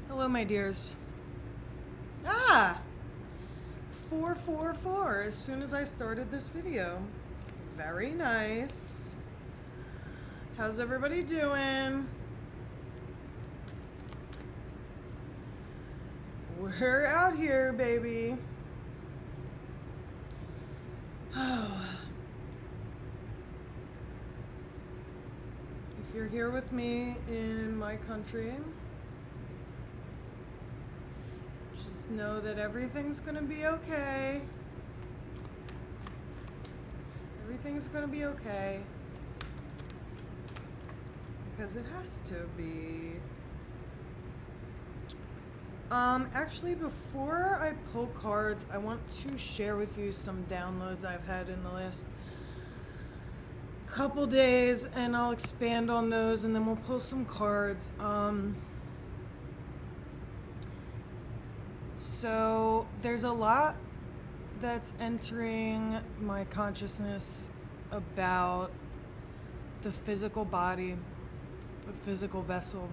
Hello, my dears. Ah! 444 as soon as I started this video. Very nice. How's everybody doing? We're out here, baby. Oh. If you're here with me in my country, just know that everything's gonna be okay. Everything's gonna be okay. Because it has to be. Actually, before I pull cards, I want to share with you some downloads I've had in the last couple days, and I'll expand on those, and then we'll pull some cards. So there's a lot that's entering my consciousness about the physical body, the physical vessel.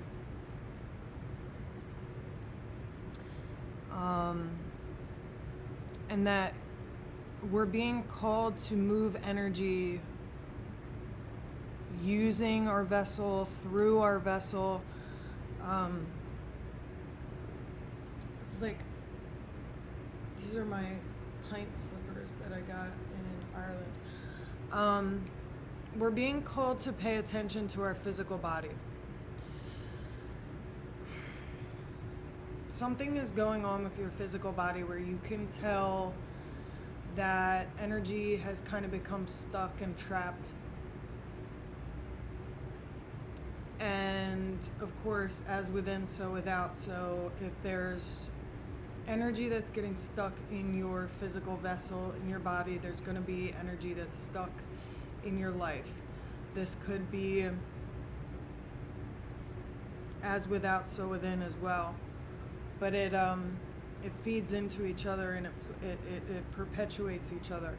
And that we're being called to move energy using our vessel, through our vessel. It's like, these are my pint slippers that I got in Ireland. We're being called to pay attention to our physical body. Something is going on with your physical body where you can tell that energy has kind of become stuck and trapped. And of course, as within, so without. So if there's energy that's getting stuck in your physical vessel, in your body, there's going to be energy that's stuck in your life. This could be as without, so within as well. But it feeds into each other, and it perpetuates each other.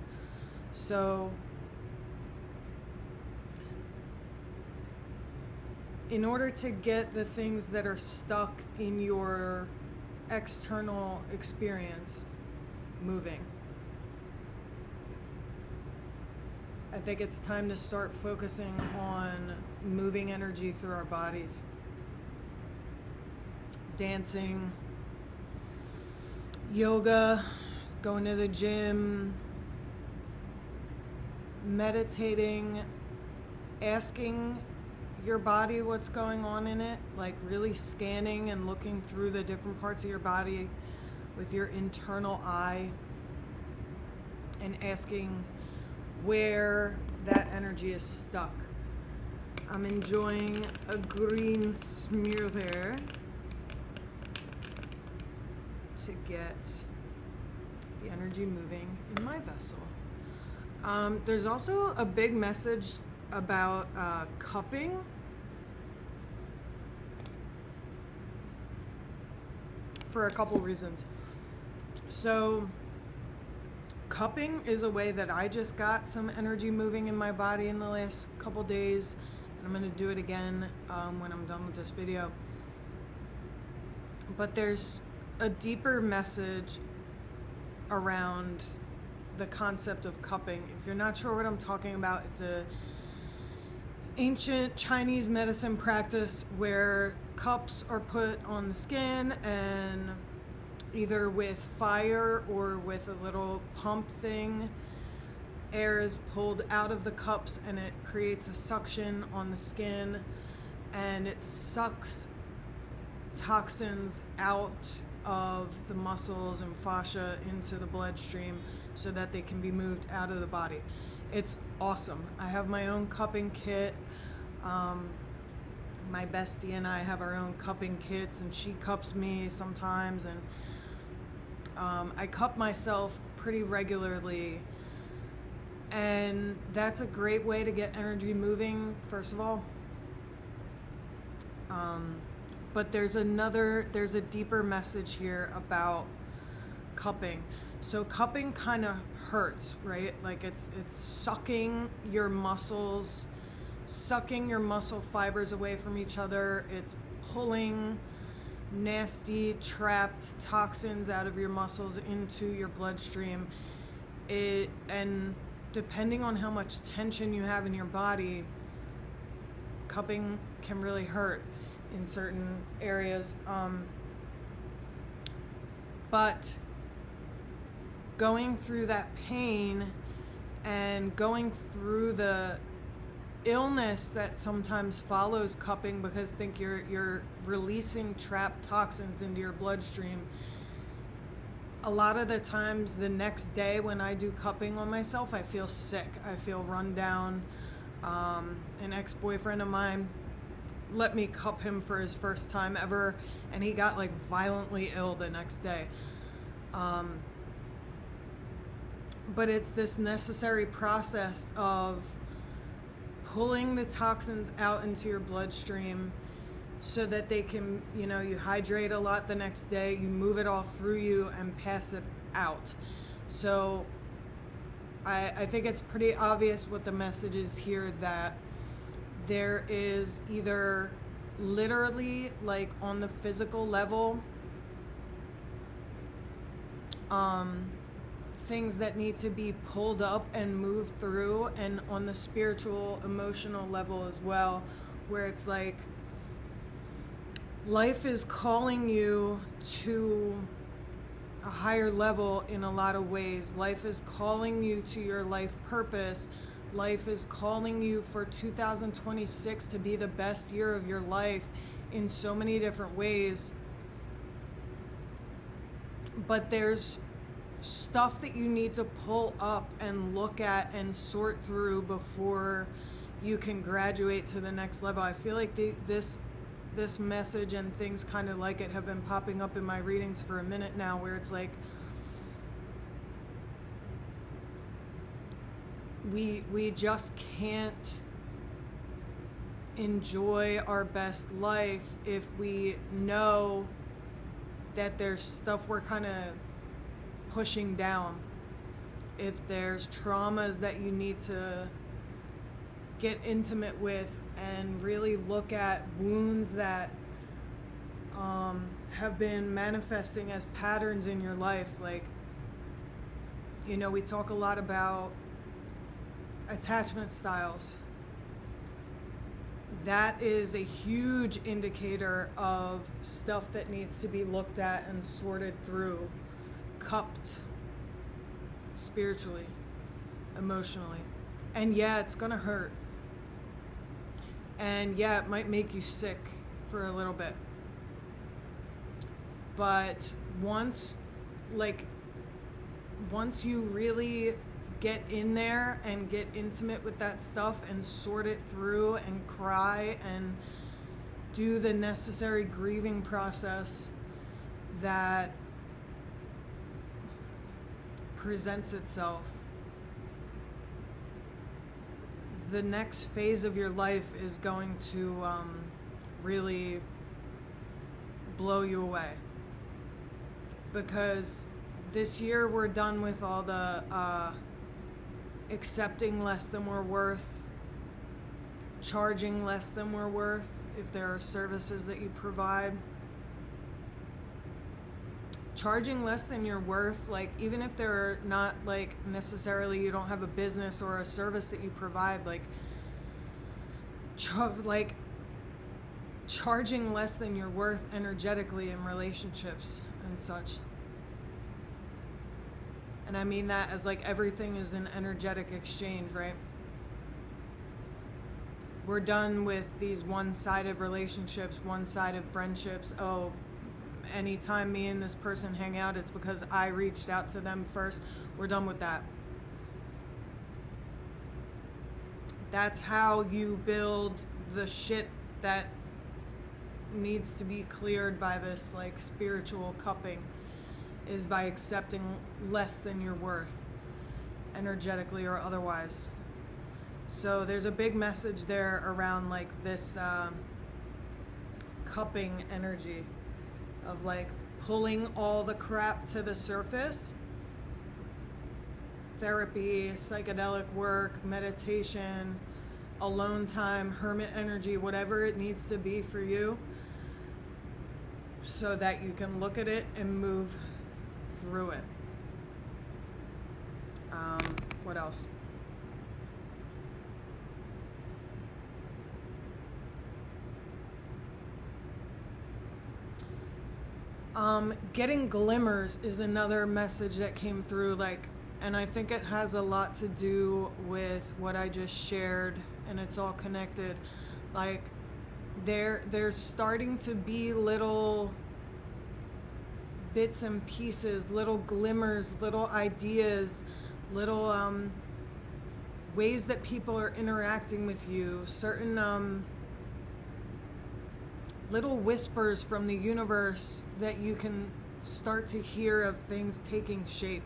So in order to get the things that are stuck in your external experience moving, I think it's time to start focusing on moving energy through our bodies. Dancing, yoga, going to the gym, meditating, asking your body what's going on in it, like really scanning and looking through the different parts of your body with your internal eye and asking where that energy is stuck. I'm enjoying a green smear there to get the energy moving in my vessel. There's also a big message about cupping. For a couple reasons. So cupping is a way that I just got some energy moving in my body in the last couple days, and I'm going to do it again when I'm done with this video. But there's a deeper message around the concept of cupping. If you're not sure what I'm talking about, it's a ancient Chinese medicine practice where cups are put on the skin, and either with fire or with a little pump thing, air is pulled out of the cups and it creates a suction on the skin, and it sucks toxins out of the muscles and fascia into the bloodstream so that they can be moved out of the body. It's awesome. I have my own cupping kit. My bestie and I have our own cupping kits, and she cups me sometimes, and I cup myself pretty regularly, and that's a great way to get energy moving, first of all. But there's a deeper message here about cupping. So cupping kind of hurts, right? Like it's sucking your muscles, sucking your muscle fibers away from each other. It's pulling nasty trapped toxins out of your muscles into your bloodstream. And depending on how much tension you have in your body, cupping can really hurt in certain areas. But going through that pain and going through the illness that sometimes follows cupping, because think you're releasing trapped toxins into your bloodstream. A lot of the times the next day when I do cupping on myself, I feel sick. I feel run down. An ex-boyfriend of mine let me cup him for his first time ever, and he got like violently ill the next day. But it's this necessary process of pulling the toxins out into your bloodstream so that they can, you hydrate a lot the next day, you move it all through you and pass it out. So I think it's pretty obvious what the message is here, that there is either literally, like on the physical level, things that need to be pulled up and moved through, and on the spiritual, emotional level as well, where it's like life is calling you to a higher level in a lot of ways. Life is calling you to your life purpose. Life is calling you for 2026 to be the best year of your life in so many different ways. But there's stuff that you need to pull up and look at and sort through before you can graduate to the next level. I feel like this message and things kind of like it have been popping up in my readings for a minute now, where it's like we just can't enjoy our best life if we know that there's stuff we're kind of pushing down, if there's traumas that you need to get intimate with and really look at wounds that have been manifesting as patterns in your life. Like, we talk a lot about attachment styles. That is a huge indicator of stuff that needs to be looked at and sorted through, cupped spiritually, emotionally. And yeah, it's gonna hurt. And yeah, it might make you sick for a little bit. But once you really get in there and get intimate with that stuff and sort it through and cry and do the necessary grieving process that presents itself, the next phase of your life is going to really blow you away. Because this year we're done with all the accepting less than we're worth, charging less than we're worth if there are services that you provide. Charging less than you're worth, like even if they're not like necessarily, you don't have a business or a service that you provide, like charging less than you're worth energetically in relationships and such. And I mean that as like everything is an energetic exchange, right? We're done with these one-sided relationships, one-sided friendships. Oh, anytime me and this person hang out, it's because I reached out to them first. We're done with that. That's how you build the shit that needs to be cleared by this like spiritual cupping, is by accepting less than you're worth, energetically or otherwise. So there's a big message there around like this cupping energy of like pulling all the crap to the surface. Therapy, psychedelic work, meditation, alone time, hermit energy, whatever it needs to be for you. so that you can look at it and move through it. What else? Getting glimmers is another message that came through, like, and I think it has a lot to do with what I just shared, and it's all connected. Like, there's starting to be little bits and pieces, little glimmers, little ideas, little ways that people are interacting with you, certain little whispers from the universe that you can start to hear of things taking shape.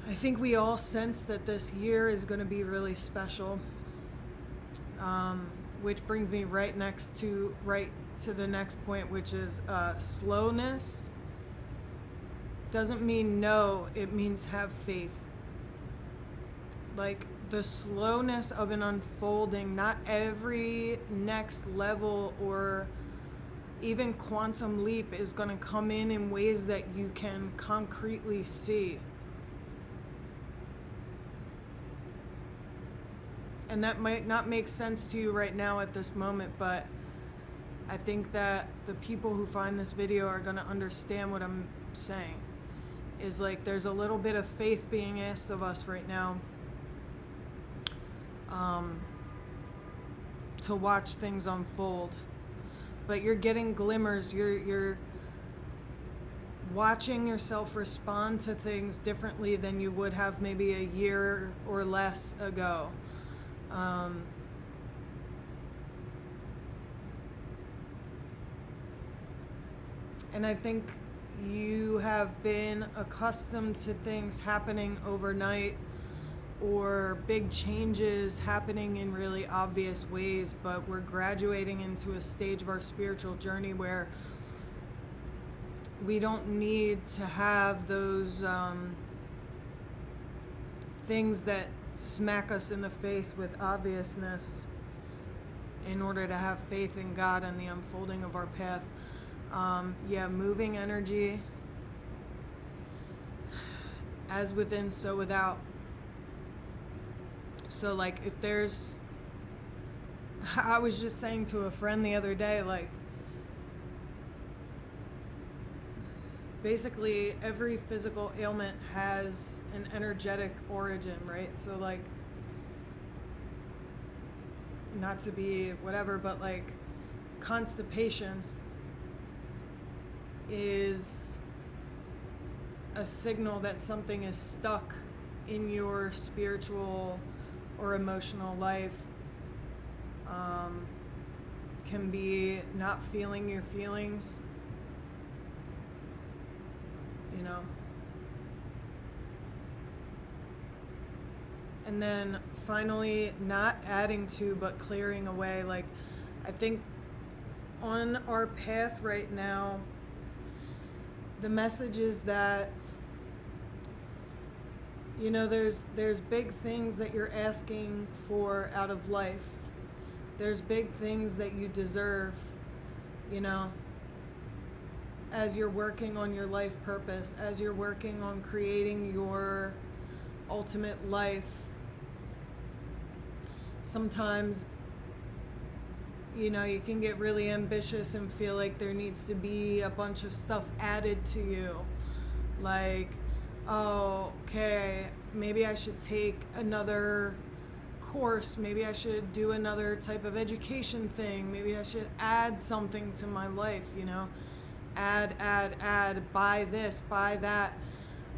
I think we all sense that this year is going to be really special, which brings me right to the next point, which is slowness doesn't mean no, it means have faith. Like, the slowness of an unfolding, not every next level or even quantum leap is going to come in ways that you can concretely see. And that might not make sense to you right now at this moment, but I think that the people who find this video are going to understand what I'm saying. Is like, there's a little bit of faith being asked of us right now, to watch things unfold. But you're getting glimmers, you're watching yourself respond to things differently than you would have maybe a year or less ago. And I think you have been accustomed to things happening overnight or big changes happening in really obvious ways, but we're graduating into a stage of our spiritual journey where we don't need to have those things that smack us in the face with obviousness in order to have faith in God and the unfolding of our path. Moving energy, as within, so without. So, like, if there's, I was just saying to a friend the other day, like, basically every physical ailment has an energetic origin, right? So, like, not to be whatever, but like, constipation is a signal that something is stuck in your spiritual or emotional life. Can be not feeling your feelings, you know. And then finally, not adding to but clearing away. Like, I think on our path right now, the message is that, you know, there's big things that you're asking for out of life. There's big things that you deserve, you know, as you're working on your life purpose, as you're working on creating your ultimate life. Sometimes, you know, you can get really ambitious and feel like there needs to be a bunch of stuff added to you. Like, oh, okay, maybe I should take another course, maybe I should do another type of education thing, maybe I should add something to my life, you know, add, buy this, buy that,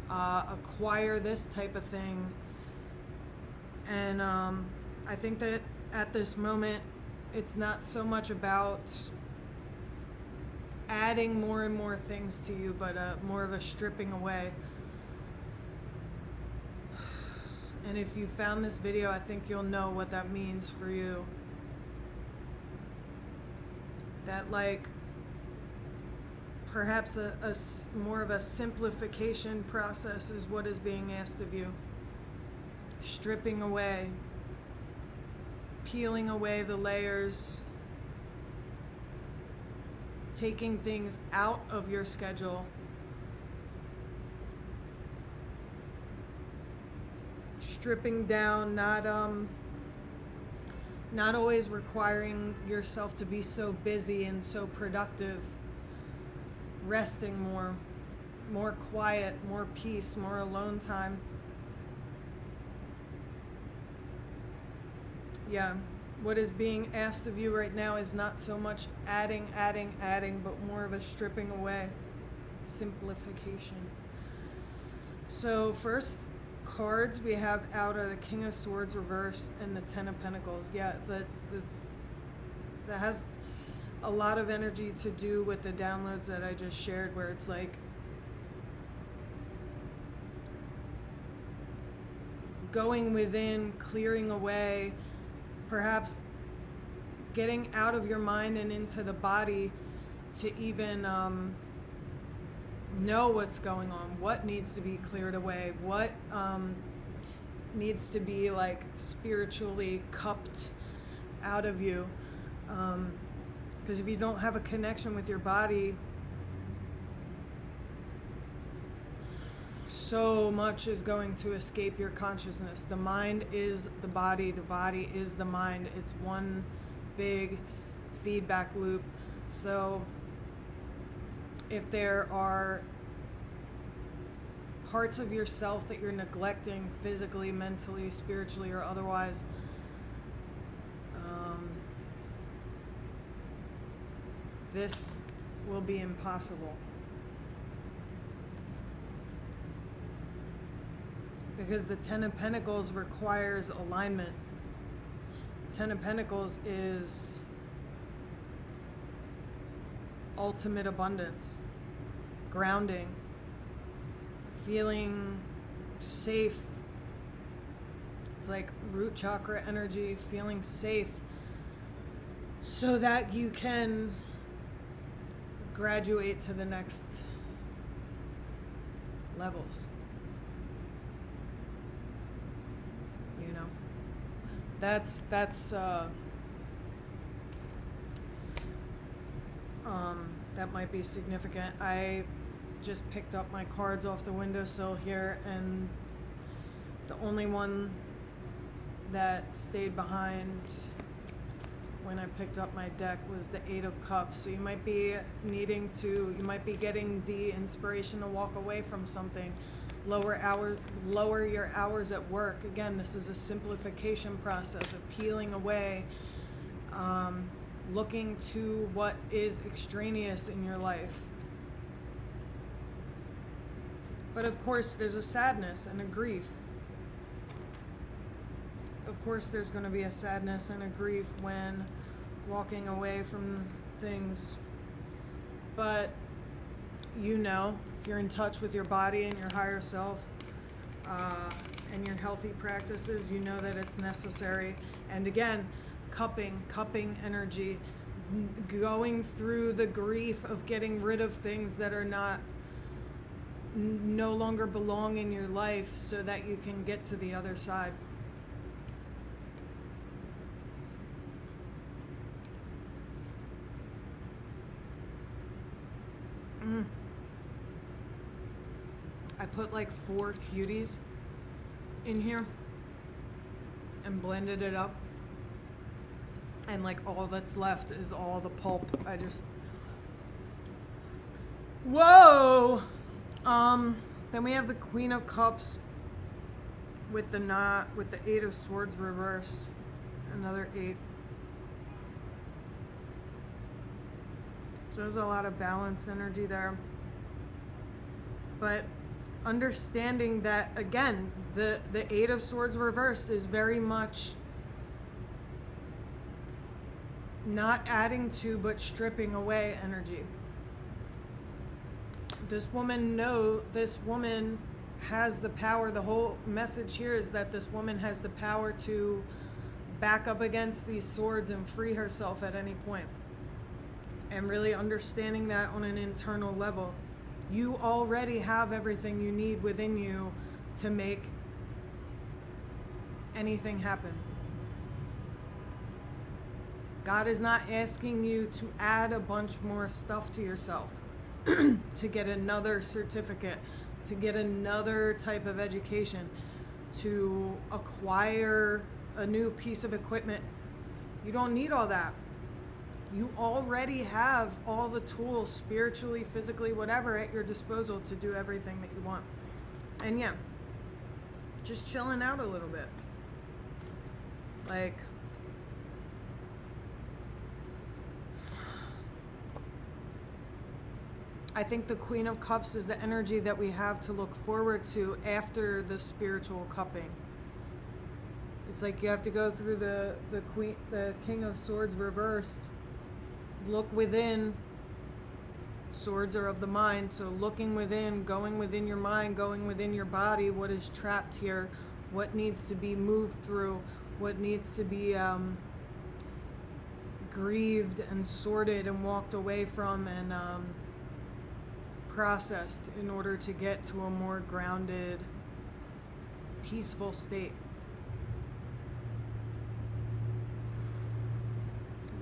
acquire this type of thing. And I think that at this moment, it's not so much about adding more and more things to you, but more of a stripping away. And if you found this video, I think you'll know what that means for you. That, like, perhaps a more of a simplification process is what is being asked of you. Stripping away, peeling away the layers, taking things out of your schedule, stripping down, not always requiring yourself to be so busy and so productive, resting more quiet, more peace, more alone time. Yeah, what is being asked of you right now is not so much adding, but more of a stripping away, simplification. So first cards we have out are the King of Swords reversed and the Ten of Pentacles. Yeah, that has a lot of energy to do with the downloads that I just shared, where it's like going within, clearing away, perhaps getting out of your mind and into the body to even know what's going on, what needs to be cleared away, what needs to be like spiritually cupped out of you. Because if you don't have a connection with your body, so much is going to escape your consciousness. The mind is the body is the mind. It's one big feedback loop. So if there are parts of yourself that you're neglecting physically, mentally, spiritually, or otherwise, this will be impossible. Because the Ten of Pentacles requires alignment. Ten of Pentacles is ultimate abundance, grounding, feeling safe. It's like root chakra energy, feeling safe so that you can graduate to the next levels. You know, that's that might be significant. I just picked up my cards off the windowsill here, and the only one that stayed behind when I picked up my deck was the Eight of Cups. So you might be getting the inspiration to walk away from something, lower your hours at work. Again, this is a simplification process of peeling away, looking to what is extraneous in your life. But of course, there's a sadness and a grief. Of course, there's going to be a sadness and a grief when walking away from things. But you know, if you're in touch with your body and your higher self, and your healthy practices, you know that it's necessary. And again, cupping energy, going through the grief of getting rid of things that are no longer belong in your life, so that you can get to the other side. I put like 4 cuties in here and blended it up, and like all that's left is all the pulp. Whoa! Then we have the Queen of Cups with the Eight of Swords reversed. Another 8. So there's a lot of balance energy there. But understanding that, again, the Eight of Swords reversed is very much not adding to, but stripping away energy. This woman has the power. The whole message here is that this woman has the power to back up against these swords and free herself at any point. And really understanding that on an internal level. You already have everything you need within you to make anything happen. God is not asking you to add a bunch more stuff to yourself, to get another certificate, to get another type of education, to acquire a new piece of equipment. You don't need all that. You already have all the tools, spiritually, physically, whatever, at your disposal to do everything that you want. And yeah, just chilling out a little bit. Like, I think the Queen of Cups is the energy that we have to look forward to after the spiritual cupping. It's like you have to go through the King of Swords reversed. Look within. Swords are of the mind, so looking within, going within your mind, going within your body, what is trapped here, what needs to be moved through, what needs to be grieved and sorted and walked away from and processed in order to get to a more grounded, peaceful state.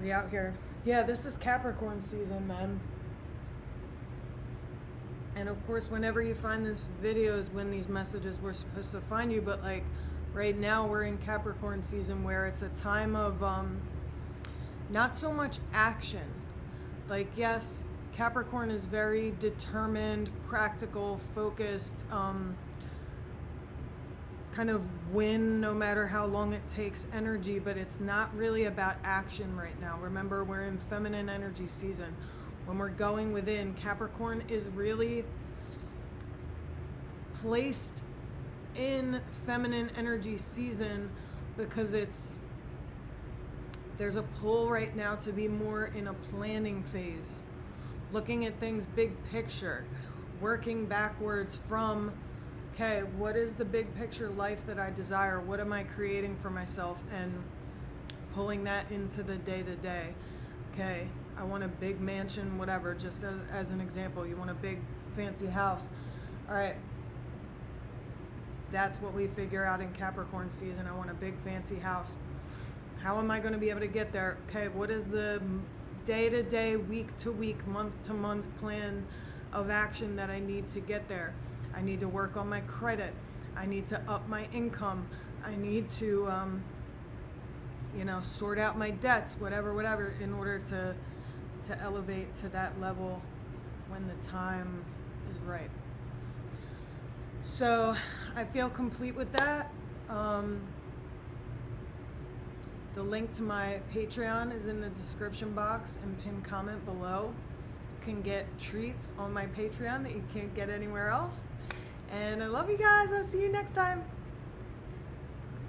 We out here. Yeah, this is Capricorn season, man. And of course, whenever you find this video is when these messages were supposed to find you, but like right now we're in Capricorn season where it's a time of not so much action. Like, yes, Capricorn is very determined, practical, focused, kind of win no matter how long it takes energy, but it's not really about action right now. Remember, we're in feminine energy season. When we're going within, Capricorn is really placed in feminine energy season because there's a pull right now to be more in a planning phase. Looking at things big picture, working backwards from, okay, what is the big picture life that I desire? What am I creating for myself? And pulling that into the day-to-day. Okay, I want a big mansion, whatever, just as an example. You want a big fancy house. All right, that's what we figure out in Capricorn season. I want a big fancy house. How am I going to be able to get there? Okay, what is the day-to-day, week-to-week, month-to-month plan of action that I need to get there? I need to work on my credit. I need to up my income. I need to, sort out my debts, whatever, in order to elevate to that level when the time is right. So I feel complete with that. The link to my Patreon is in the description box and pinned comment below. You can get treats on my Patreon that you can't get anywhere else. And I love you guys. I'll see you next time.